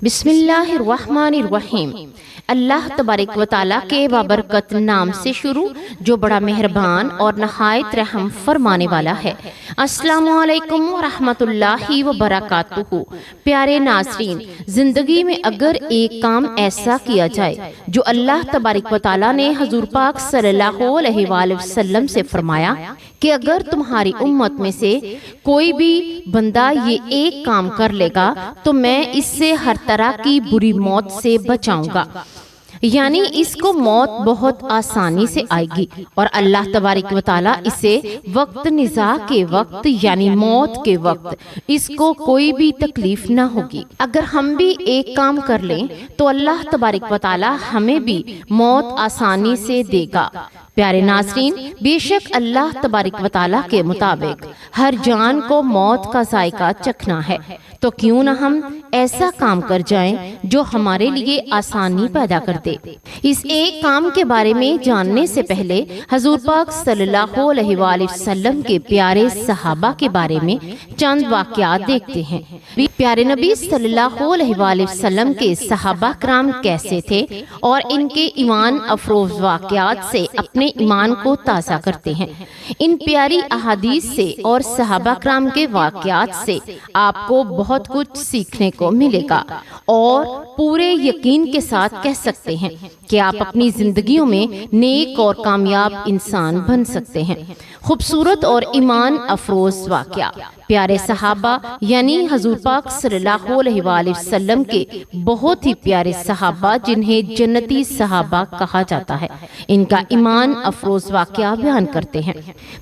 بسم اللہ الرحمن الرحیم۔ اللہ تبارک و تعالیٰ کے بابرکت نام سے شروع جو بڑا مہربان اور نہایت رحم فرمانے والا ہے۔ السلام علیکم ورحمۃ اللہ وبرکاتہ۔ پیارے ناظرین، زندگی میں اگر ایک کام ایسا کیا جائے جو اللہ تبارک و تعالیٰ نے حضور پاک صلی اللہ علیہ وآلہ وسلم سے فرمایا کہ اگر تمہاری امت میں سے کوئی بھی بندہ یہ ایک کام کر لے گا تو میں اس سے ہر طرح کی بری موت سے بچاؤں گا، یعنی اس کو موت بہت آسانی سے آئے گی اور اللہ تبارک و تعالیٰ اسے وقت نزاع کے وقت یعنی موت کے وقت اس کو کوئی بھی تکلیف نہ ہوگی۔ اگر ہم بھی ایک کام کر لیں تو اللہ تبارک و تعالیٰ ہمیں بھی موت آسانی سے دے گا۔ پیارے ناظرین، بے شک اللہ تبارک و تعالیٰ کے مطابق ہر جان کو موت کا ذائقہ چکھنا ہے، تو کیوں نہ ہم ایسا کام کر جائیں جو ہمارے لیے آسانی پیدا کر دے۔ اس ایک کام کے بارے میں جاننے سے پہلے حضور پاک صلی اللہ علیہ وآلہ وسلم کے پیارے صحابہ کے بارے میں چند واقعات دیکھتے ہیں۔ پیارے نبی صلی اللہ علیہ وآلہ وسلم کے صحابہ کرام کیسے تھے اور ان کے ایمان افروز واقعات سے اپنے ایمان کو تازہ کرتے ہیں۔ ان پیاری احادیث سے اور صحابہ کرام کے واقعات سے آپ کو بہت کچھ سیکھنے کو ملے گا اور پورے یقین کے ساتھ کہہ سکتے ہیں کہ آپ اپنی زندگیوں میں نیک اور کامیاب انسان بن سکتے ہیں۔ خوبصورت اور ایمان افروز واقعہ۔ پیارے صحابہ یعنی حضور پاک صلی اللہ علیہ وآلہ وسلم کے بہت ہی پیارے صحابہ جنہیں جنتی صحابہ کہا جاتا ہے، ان کا ایمان افروز واقعہ بیان کرتے ہیں۔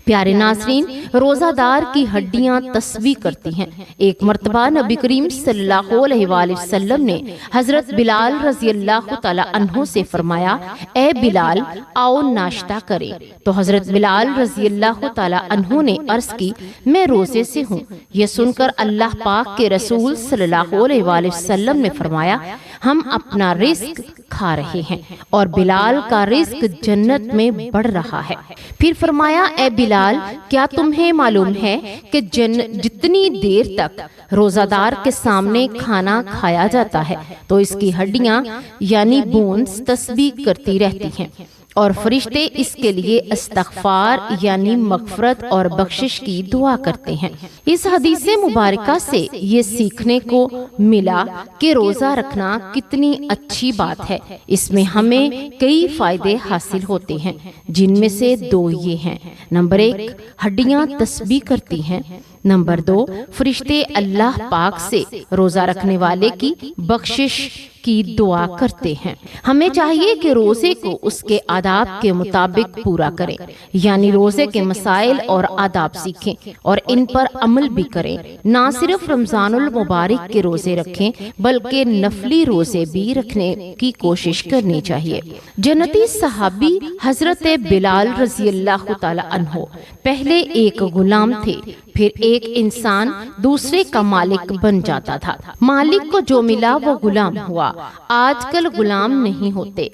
پیارے ناظرین، روزہ دار کی ہڈیاں تسبیح کرتی ہیں۔ ایک مرتبہ نبی کریم صلی اللہ علیہ وآلہ وسلم نے حضرت بلال رضی اللہ تعالی عنہ سے فرمایا، اے بلال آؤ ناشتہ کریں۔ تو حضرت بلال رضی اللہ تعالی عنہ نے عرض کی، میں روزے سے ہوں۔ یہ سن کر اللہ پاک کے رسول صلی اللہ علیہ وآلہ وسلم نے فرمایا، ہم اپنا رزق کھا رہے ہیں اور بلال کا رزق جنت میں بڑھ رہا ہے۔ پھر فرمایا، اے بلال کیا تمہیں معلوم ہے کہ جتنی دیر تک روزہ دار کے سامنے کھانا کھایا جاتا ہے تو اس کی ہڈیاں یعنی بونز تسبیح کرتی رہتی ہیں اور فرشتے اس کے لیے استغفار یعنی مغفرت اور بخشش کی دعا کرتے ہیں۔ اس حدیث مبارکہ سے یہ سیکھنے کو ملا کہ روزہ رکھنا کتنی اچھی بات ہے۔ اس میں ہمیں کئی فائدے حاصل ہوتے ہیں، جن میں سے دو یہ ہیں۔ نمبر 1، ہڈیاں تسبیح کرتی ہیں۔ نمبر 2، فرشتے اللہ پاک سے روزہ رکھنے والے کی بخشش کی دعا کرتے ہیں۔ ہمیں چاہیے کہ روزے کو اس کے آداب کے مطابق پورا کریں، یعنی روزے کے مسائل اور آداب سیکھیں اور ان پر عمل بھی کریں۔ نہ صرف رمضان المبارک کے روزے رکھیں بلکہ نفلی روزے بھی رکھنے کی کوشش کرنی چاہیے۔ جنتی صحابی حضرت بلال رضی اللہ تعالی عنہ پہلے ایک غلام تھے، پھر ایک انسان دوسرے کا مالک بن جاتا تھا۔ مالک کو جو ملا وہ غلام ہوا۔ آج کل غلام نہیں ہوتے۔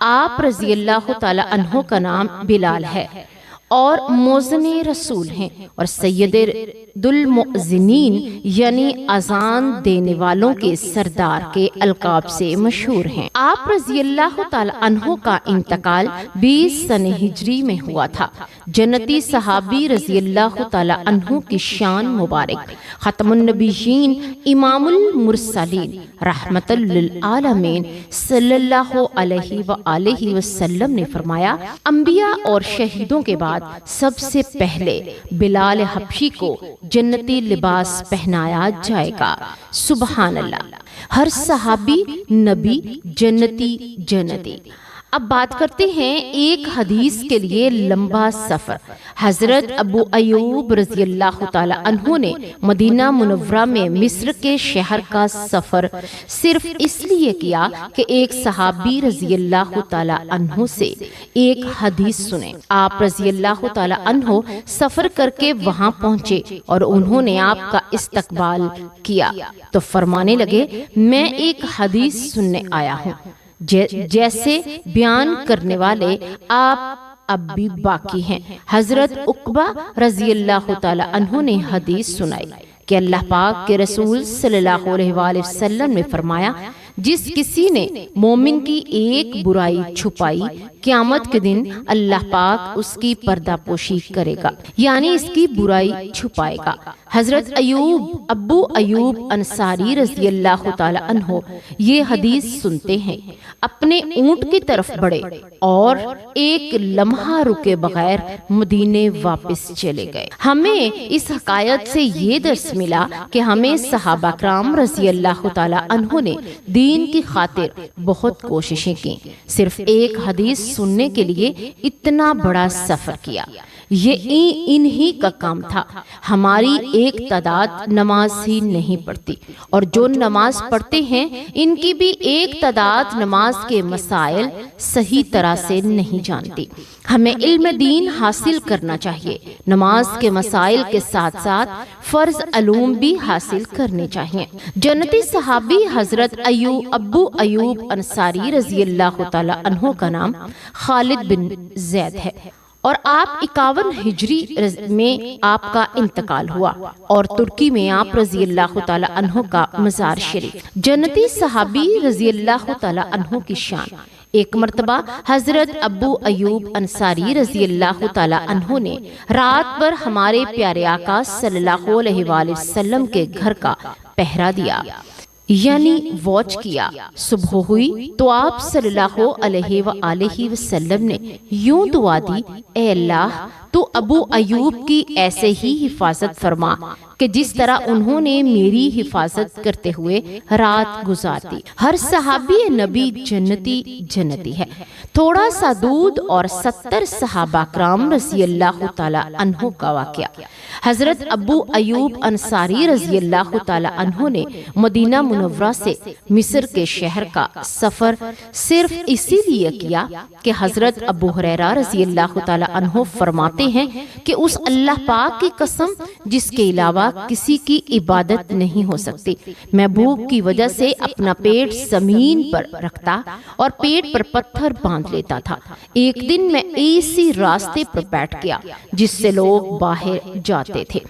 آپ رضی اللہ تعالی عنہ کا نام بلال ہے اور مؤذن رسول ہیں اور سید المؤذنین یعنی اذان دینے والوں کے سردار کے القاب سے مشہور ہیں۔ آپ رضی اللہ تعالی عنہ کا انتقال 20 سنہ ہجری میں ہوا تھا۔ جنتی صحابی رضی اللہ تعالی عنہ کی شان مبارک ختم النبیین امام المرسلین رحمت للعالمین صلی اللہ علیہ وآلہ وسلم نے فرمایا، انبیاء اور شہیدوں کے بعد سب سے پہلے بلال حبشی کو جنتی لباس پہنایا جائے گا۔ سبحان اللہ، ہر صحابی نبی جنتی۔ اب بات کرتے ہیں ایک حدیث کے لیے لمبا سفر۔ حضرت ابو ایوب رضی اللہ تعالی عنہ نے مدینہ منورہ میں مصر کے شہر کا سفر صرف اس لیے کیا کہ ایک صحابی رضی اللہ تعالی عنہ سے ایک حدیث سنے۔ آپ رضی اللہ تعالی عنہ سفر کر کے وہاں پہنچے اور انہوں نے آپ کا استقبال کیا تو فرمانے لگے، میں ایک حدیث سننے آیا ہوں۔ جیسے بیان کرنے والے آپ اب بھی باقی ہیں۔ حضرت عقبہ رضی اللہ تعالی عنہ نے حدیث سنائی کہ اللہ پاک کے رسول صلی اللہ علیہ وآلہ وسلم نے فرمایا، جس کسی نے مومن کی ایک برائی چھپائی، قیامت کے دن اللہ پاک اس کی پردہ پوشی کرے گا، یعنی اس کی برائی چھپائے گا۔ حضرت ابو ایوب انصاری رضی اللہ تعالی عنہ یہ حدیث سنتے ہیں، اپنے اونٹ کی طرف بڑھے اور ایک لمحہ رکے بغیر مدینے واپس چلے گئے۔ ہمیں اس حکایت سے یہ درس ملا کہ ہمیں صحابہ کرام رضی اللہ تعالی عنہ نے دین کی خاطر بہت کوششیں کی، صرف ایک حدیث سننے کے لیے اتنا بڑا سفر کیا۔ یہ انہی کا کام تھا۔ ہماری ایک تعداد نماز ہی نہیں پڑھتی، اور جو نماز پڑھتے ہیں ان کی بھی ایک تعداد نماز کے مسائل صحیح طرح سے نہیں جانتی۔ ہمیں علم دین حاصل کرنا چاہیے، نماز کے مسائل کے ساتھ ساتھ فرض علوم بھی حاصل کرنے چاہیے۔ جنتی صحابی حضرت ابو ایوب انصاری رضی اللہ تعالی عنہ کا نام خالد بن زید ہے، اور آپ 51 ہجری میں آپ کا انتقال ہوا، اور ترکی میں آپ رضی اللہ تعالی عنہ کا مزار شریف۔ جنتی صحابی رضی اللہ تعالی عنہ کی شان۔ ایک مرتبہ حضرت ابو ایوب انصاری رضی اللہ تعالی عنہ نے رات بھر ہمارے پیارے آقا صلی اللہ علیہ وآلہ وسلم کے گھر کا پہرا دیا، یعنی واچ کیا۔ صبح ہوئی تو آپ صلی اللہ علیہ وآلہ وسلم نے یوں دعا دی، اے اللہ تو ابو ایوب کی ایسے ہی حفاظت فرما کہ جس طرح انہوں نے میری حفاظت کرتے ہوئے رات گزار دی۔ ہر صحابی نبی جنتی ہے۔ تھوڑا سا دودھ اور 70 صحابہ کرام رضی اللہ تعالی عنہ کا واقعہ۔ حضرت ابو ایوب انصاری رضی اللہ تعالی عنہ نے مدینہ منورہ سے مصر کے شہر کا سفر صرف اسی لیے کیا کہ حضرت ابو ہریرہ رضی اللہ تعالی عنہ فرماتے ہیں کہ اس اللہ پاک کی قسم جس کے علاوہ کسی کی عبادت نہیں ہو سکتی، میں بھوک کی وجہ سے اپنا پیٹ زمین پر رکھتا اور پیٹ پر پتھر باندھ لیتا تھا۔ ایک دن میں اسی راستے پر بیٹھ گیا جس سے لوگ باہر جاتے تھے۔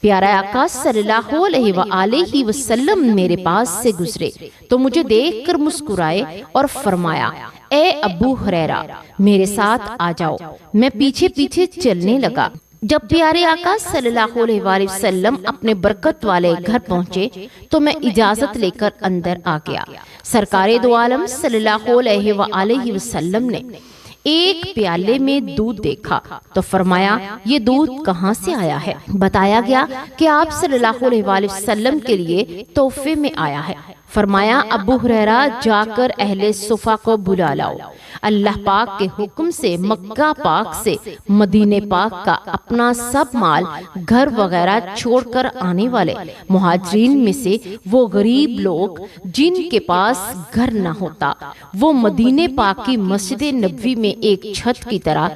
پیارا آقا صلی اللہ علیہ وآلہ وسلم میرے پاس سے گزرے تو مجھے دیکھ کر مسکرائے اور فرمایا، اے ابو ہریرہ میرے ساتھ آ جاؤ۔ میں پیچھے پیچھے چلنے لگا۔ جب پیارے آقا صلی اللہ علیہ وآلہ وسلم اپنے برکت والے گھر پہنچے تو میں اجازت لے کر اندر آ گیا۔ سرکار دو عالم صلی اللہ علیہ وآلہ وسلم نے ایک پیالے میں دودھ دیکھا تو فرمایا، یہ دودھ کہاں سے آیا ہے؟ بتایا گیا کہ آپ صلی اللہ علیہ وآلہ وسلم کے لیے تحفے میں آیا ہے۔ فرمایا، ابو ہریرہ جا کر اہل صفا کو بلا لاؤ۔ اللہ پاک کے حکم سے مکہ پاک سے مدینے پاک کا اپنا سب مال گھر وغیرہ چھوڑ کر آنے والے مہاجرین میں سے وہ غریب لوگ جن کے پاس گھر نہ ہوتا، وہ مدینے پاک کی مسجد نبوی میں ایک چھت کی طرح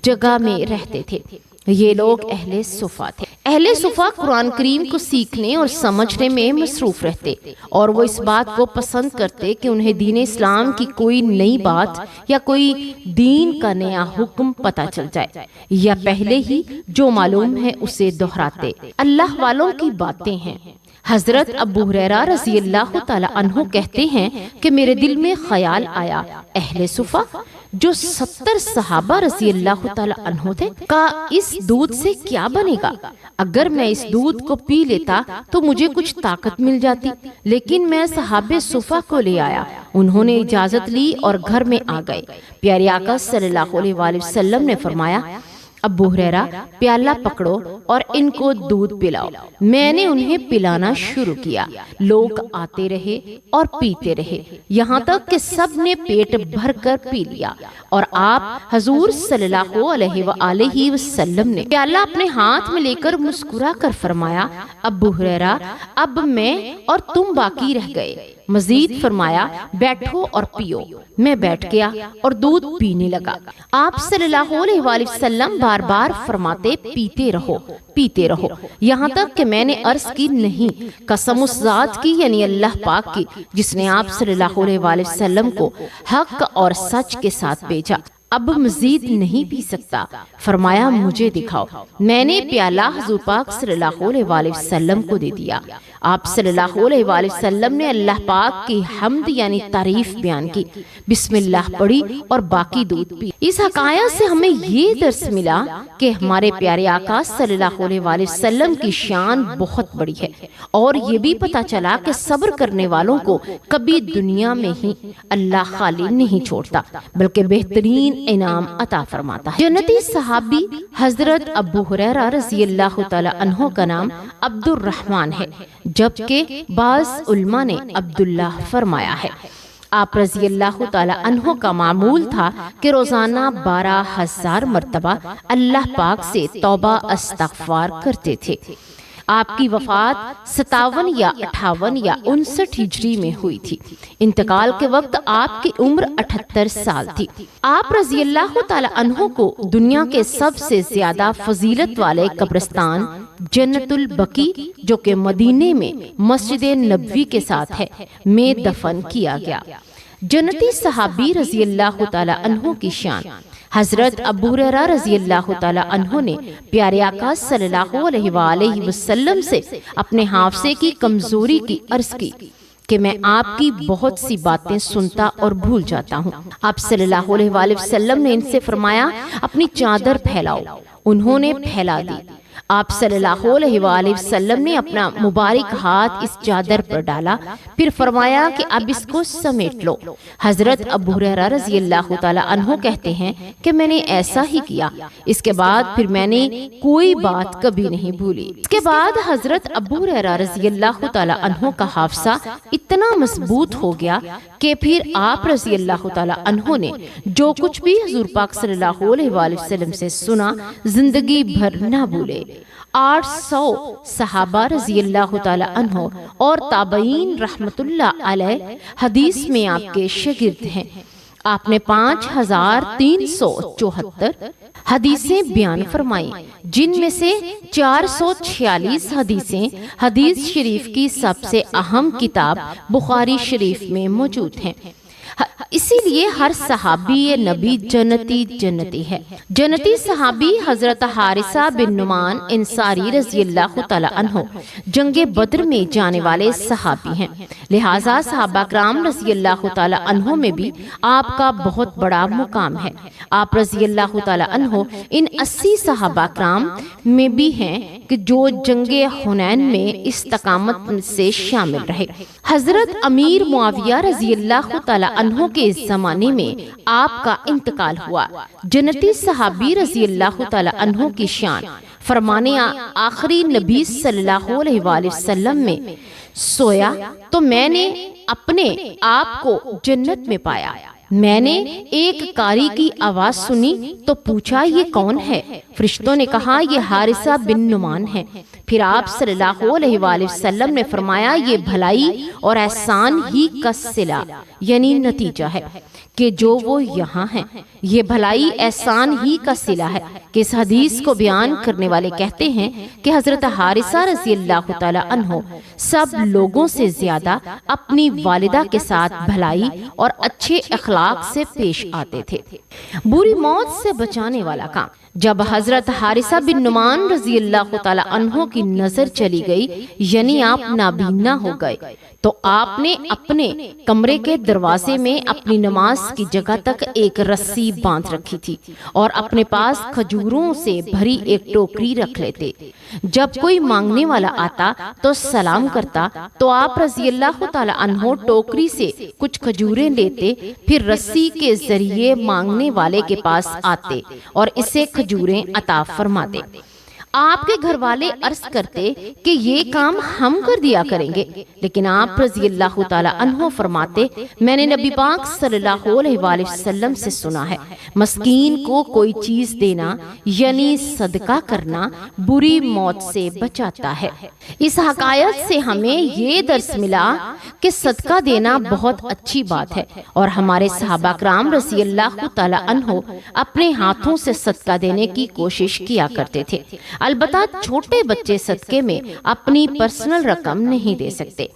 جگہ میں رہتے تھے۔ یہ لوگ اہل صفا تھے۔ اہل صفا قرآن کریم کو سیکھنے اور سمجھنے میں مصروف رہتے، اور وہ اس بات کو پسند کرتے کہ انہیں دین اسلام کی کوئی نئی بات یا کوئی دین کا نیا حکم پتہ چل جائے، یا پہلے ہی جو معلوم ہے اسے دہراتے۔ اللہ والوں کی باتیں ہیں۔ حضرت ابو ہریرہ رضی اللہ تعالی عنہ کہتے ہیں کہ میرے دل میں خیال آیا، اہل صفا جو 70 صحابہ رضی اللہ تعالی عنہ تھے کا اس دودھ سے کیا بنے گا؟ اگر میں اس دودھ کو پی لیتا تو مجھے کچھ طاقت مل جاتی، لیکن میں صحابہ صفا کو لے آیا۔ انہوں نے اجازت لی اور گھر میں آ گئے۔ پیارے آقا صلی اللہ علیہ وآلہ وسلم نے فرمایا، ابو ہریرہ پیالہ پکڑو اور ان کو دودھ پلاؤ۔ میں نے انہیں پلانا شروع کیا۔ لوگ آتے رہے اور پیتے رہے، یہاں تک کہ سب نے پیٹ بھر کر پی لیا، اور آپ حضور صلی اللہ علیہ وآلہ وسلم نے پیالہ اپنے ہاتھ میں لے کر مسکرا کر فرمایا، ابو ہریرہ اب میں اور تم باقی رہ گئے۔ مزید فرمایا، بیٹھو اور پیو۔ میں بیٹھ گیا اور دودھ پینے لگا۔ آپ صلی اللہ علیہ وآلہ وسلم بار بار فرماتے، پیتے رہو پیتے رہو، یہاں تک کہ میں نے عرض کی، نہیں، قسم اس ذات کی یعنی اللہ پاک کی جس نے آپ صلی اللہ علیہ وآلہ وسلم کو حق اور سچ کے ساتھ بھیجا، اب مزید نہیں پی سکتا۔ فرمایا مجھے دکھاؤ۔ میں نے پیالہ حضور پاک صلی اللہ علیہ وآلہ وسلم کو دے دیا۔ آپ صلی اللہ علیہ وآلہ وسلم نے اللہ پاک کی حمد یعنی تعریف بیان کی، بسم اللہ پڑھی اور باقی دودھ پی۔ اس حکایت سے ہمیں یہ درس ملا کہ ہمارے پیارے آقا صلی اللہ علیہ وآلہ وسلم کی شان بہت بڑی ہے، اور یہ بھی پتہ چلا کہ صبر کرنے والوں کو کبھی دنیا میں ہی اللہ خالی نہیں چھوڑتا بلکہ بہترین انعام عطا فرماتا ہے۔ جنتی صحابی حضرت ابو ہریرہ رضی اللہ تعالی عنہ کا نام عبد الرحمن ہے، جبکہ بعض علماء نے عبداللہ فرمایا ہے۔ آپ رضی اللہ تعالی عنہ کا معمول تھا کہ روزانہ 12,000 مرتبہ اللہ پاک سے توبہ استغفار کرتے تھے۔ آپ کی وفات 57 یا 58 یا 59 ہجری میں ہوئی تھی۔ انتقال کے وقت آپ کی عمر 78 سال تھی۔ آپ رضی اللہ تعالی عنہ کو دنیا کے سب سے زیادہ فضیلت والے قبرستان جنت البقیع، جو کہ مدینے میں مسجد نبوی کے ساتھ ہے، میں دفن کیا گیا۔ جنتی صحابی رضی اللہ تعالی عنہ کی شان۔ حضرت ابو ہریرہ رضی اللہ تعالی عنہ نے پیارے آقا صلی اللہ علیہ وآلہ وسلم سے اپنے حافظے کی کمزوری کی عرض کی کہ میں آپ کی بہت سی باتیں سنتا اور بھول جاتا ہوں۔ آپ صلی اللہ علیہ وآلہ وسلم نے ان سے فرمایا اپنی چادر پھیلاؤ۔ انہوں نے پھیلا دی۔ آپ صلی اللہ علیہ وآلہ وسلم نے اپنا مبارک ہاتھ اس چادر پر ڈالا، پھر فرمایا کہ اب اس کو سمیٹ لو۔ حضرت ابو ہریرہ رضی اللہ تعالی عنہ کہتے ہیں کہ میں نے ایسا ہی کیا۔ اس کے بعد پھر میں نے کوئی بات کبھی نہیں بھولی۔ اس کے بعد حضرت ابو ہریرہ رضی اللہ تعالی عنہ کا حافظہ اتنا مضبوط ہو گیا کہ پھر آپ رضی اللہ تعالی عنہ نے جو کچھ بھی حضور پاک صلی اللہ علیہ وآلہ وسلم سے سنا زندگی بھر نہ بھولے۔ 800 صحابہ رضی اللہ تعالی عنہ اور تابعین رحمت اللہ علیہ حدیث میں آپ کے شاگرد ہیں۔ آپ نے 5374 حدیثیں بیان فرمائی، جن میں سے 446 حدیثیں حدیث شریف کی سب سے اہم کتاب بخاری شریف میں موجود ہیں۔ اسی لیے ہر صحابی نبی جنتی ہے۔ جنتی صحابی حضرت حارثہ بن نعمان انصاری رضی اللہ تعالی عنہ جنگ بدر میں جانے والے صحابی ہیں، لہٰذا صحابہ کرام رضی اللہ تعالی عنہ میں بھی آپ کا بہت بڑا مقام ہے۔ آپ رضی اللہ تعالی عنہ ان 80 صحابہ کرام میں بھی ہیں کہ جو جنگ حنین میں استقامت سے شامل رہے۔ حضرت امیر معاویہ رضی اللہ تعالی عنہ کے زمانے میں آپ کا انتقال ہوا۔ جنتی صحابی رضی اللہ تعالی عنہ کی شان۔ فرمانے آخری نبی صلی اللہ علیہ وآلہ وسلم میں سویا تو میں نے اپنے آپ کو جنت میں پایا۔ میں نے ایک قاری کی آواز سنی تو پوچھا یہ کون ہے؟ فرشتوں نے کہا یہ حارثہ بن نعمان ہے۔ پھر آپ صلی اللہ علیہ وآلہ وسلم نے فرمایا یہ بھلائی اور احسان ہی کا صلہ یعنی نتیجہ ہے کہ جو وہ یہاں ہیں۔ یہ بھلائی احسان ہی کا صلہ ہے کہ اس حدیث کو بیان کرنے والے کہتے ہیں کہ حضرت حارثہ رضی اللہ تعالی عنہ سب لوگوں سے زیادہ اپنی والدہ کے ساتھ بھلائی اور اچھے اخلاق سے پیش آتے تھے۔ بری موت سے بچانے والا کام۔ جب حضرت حارثہ بن نعمان رضی اللہ تعالی عنہ کی نظر چلی گئی یعنی آپ نابینا ہو گئے تو آپ نے اپنے کمرے کے دروازے میں اپنی نماز کی جگہ تک ایک رسی باندھ رکھی تھی اور اپنے پاس کھجوروں سے بھری ایک ٹوکری رکھ لیتے۔ جب کوئی مانگنے والا آتا تو سلام کرتا تو آپ رضی اللہ تعالی عنہ ٹوکری سے کچھ کھجوریں لیتے، پھر رسی کے ذریعے مانگنے والے کے پاس آتے اور اسے کھجوریں عطا فرماتے۔ آپ کے گھر والے عرض کرتے کہ یہ کام ہم کر دیا کریں گے، لیکن آپ رضی اللہ تعالی عنہ فرماتے میں نے نبی پاک صلی اللہ علیہ وآلہ وسلم سے سنا ہے مسکین کو کوئی چیز دینا یعنی صدقہ کرنا بری موت سے بچاتا ہے۔ اس حکایت سے ہمیں یہ درس ملا کہ صدقہ دینا بہت اچھی بات ہے اور ہمارے صحابہ کرام رضی اللہ تعالی عنہ اپنے ہاتھوں سے صدقہ دینے کی کوشش کیا کرتے تھے۔ البتہ چھوٹے بچے صدقے میں اپنی پرسنل رقم نہیں دے سکتے۔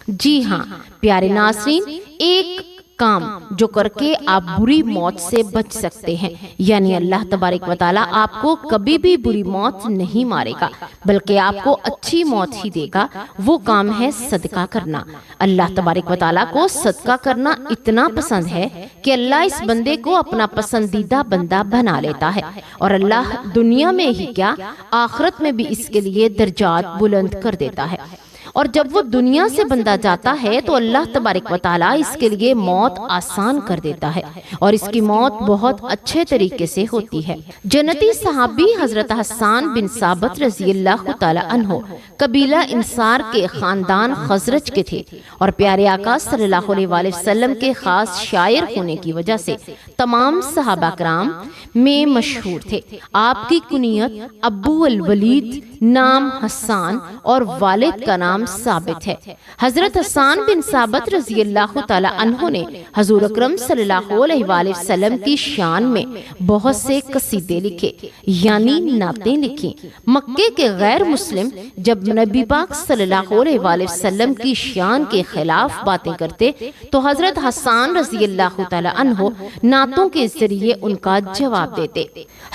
جی ہاں پیارے ناظرین، ایک کام جو کر کے آپ بری موت سے بچ سکتے ہیں، یعنی اللہ تبارک و تعالیٰ آپ کو کبھی بھی بری موت نہیں مارے گا بلکہ آپ کو اچھی موت ہی دے گا، وہ کام ہے صدقہ کرنا۔ اللہ تبارک و تعالیٰ کو صدقہ کرنا اتنا پسند ہے کہ اللہ اس بندے کو اپنا پسندیدہ بندہ بنا لیتا ہے، اور اللہ دنیا میں ہی کیا آخرت میں بھی اس کے لیے درجات بلند کر دیتا ہے۔ اور جب وہ دنیا سے بندہ جاتا ہے تو اللہ تبارک و تعالیٰ اس کے لیے موت آسان کر دیتا ہے، اور اس کی موت بہت اچھے طریقے سے ہوتی ہے۔ جنتی صحابی حضرت حسان بن ثابت رضی اللہ تعالیٰ عنہ قبیلہ انصار کے خاندان خزرج کے تھے، اور پیارے آقا صلی اللہ علیہ وآلہ وسلم کے خاص شاعر ہونے کی وجہ سے تمام صحابہ کرام میں مشہور تھے۔ آپ کی کنیت ابو الولید نام حسان اور والد کا نام ثابت ہے۔ حضرت حسان بن ثابت رضی اللہ تعالیٰ عنہ نے حضور اکرم صلی اللہ علیہ وآلہ وسلم کی شان میں بہت سے قصیدے لکھے، یعنی نعتیں لکھی۔ مکے کے غیر مسلم جب نبی پاک صلی اللہ علیہ وآلہ وسلم کی شان کے خلاف باتیں کرتے تو حضرت حسان رضی اللہ تعالیٰ عنہ نعتوں کے ذریعے ان کا جواب دیتے۔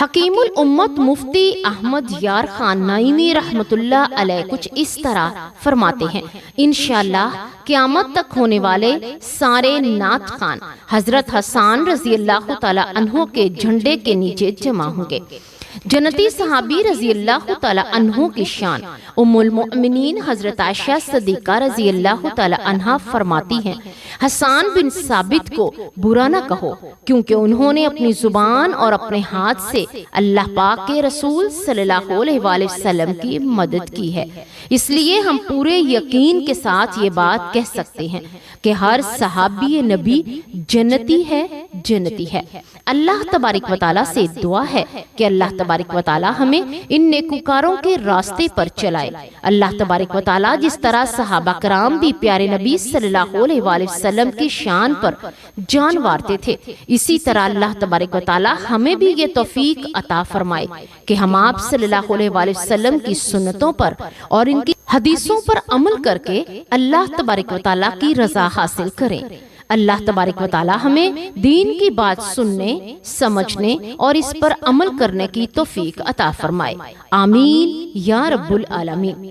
حکیم الامت مفتی احمد یار خان نعیمی رحمت اللہ علیہ کچھ اس طرح فرماتے ہیں، انشاءاللہ قیامت تک ہونے والے سارے نعت خوان حضرت حسان رضی اللہ تعالیٰ عنہ کے جھنڈے کے نیچے جمع ہوں گے۔ جنتی صحابی رضی اللہ تعالیٰ عنہ کی شان ام المؤمنین حضرت عائشہ صدیقہ رضی اللہ تعالیٰ عنہ فرماتی ہیں، حسان بن ثابت کو برا نہ کہو، کیونکہ انہوں نے اپنی زبان اور اپنے ہاتھ سے اللہ پاک کے رسول صلی اللہ علیہ وآلہ وسلم کی مدد کی ہے۔ اس لیے ہم پورے یقین کے ساتھ یہ بات کہہ سکتے ہیں کہ ہر صحابی نبی جنتی ہے، جنتی ہے۔ اللہ تبارک و تعالیٰ سے دعا ہے کہ اللہ تبارک و تعالیٰ ہمیں ان نیکوکاروں کے راستے پر چلائے۔ اللہ تبارک و تعالیٰ جس طرح صحابہ کرام بھی پیارے نبی صلی اللہ علیہ وآلہ وسلم کی شان پر جان وارتے تھے، اسی طرح اللہ تبارک و تعالیٰ ہمیں بھی یہ توفیق عطا فرمائے کہ ہم آپ صلی اللہ علیہ وآلہ وسلم کی سنتوں پر اور ان کی حدیثوں پر عمل کر کے اللہ تبارک و تعالیٰ کی رضا حاصل کریں۔ اللہ تبارک و تعالیٰ ہمیں دین کی بات سننے، سمجھنے اور اس پر عمل کرنے کی توفیق عطا فرمائے۔ آمین یا رب العالمین۔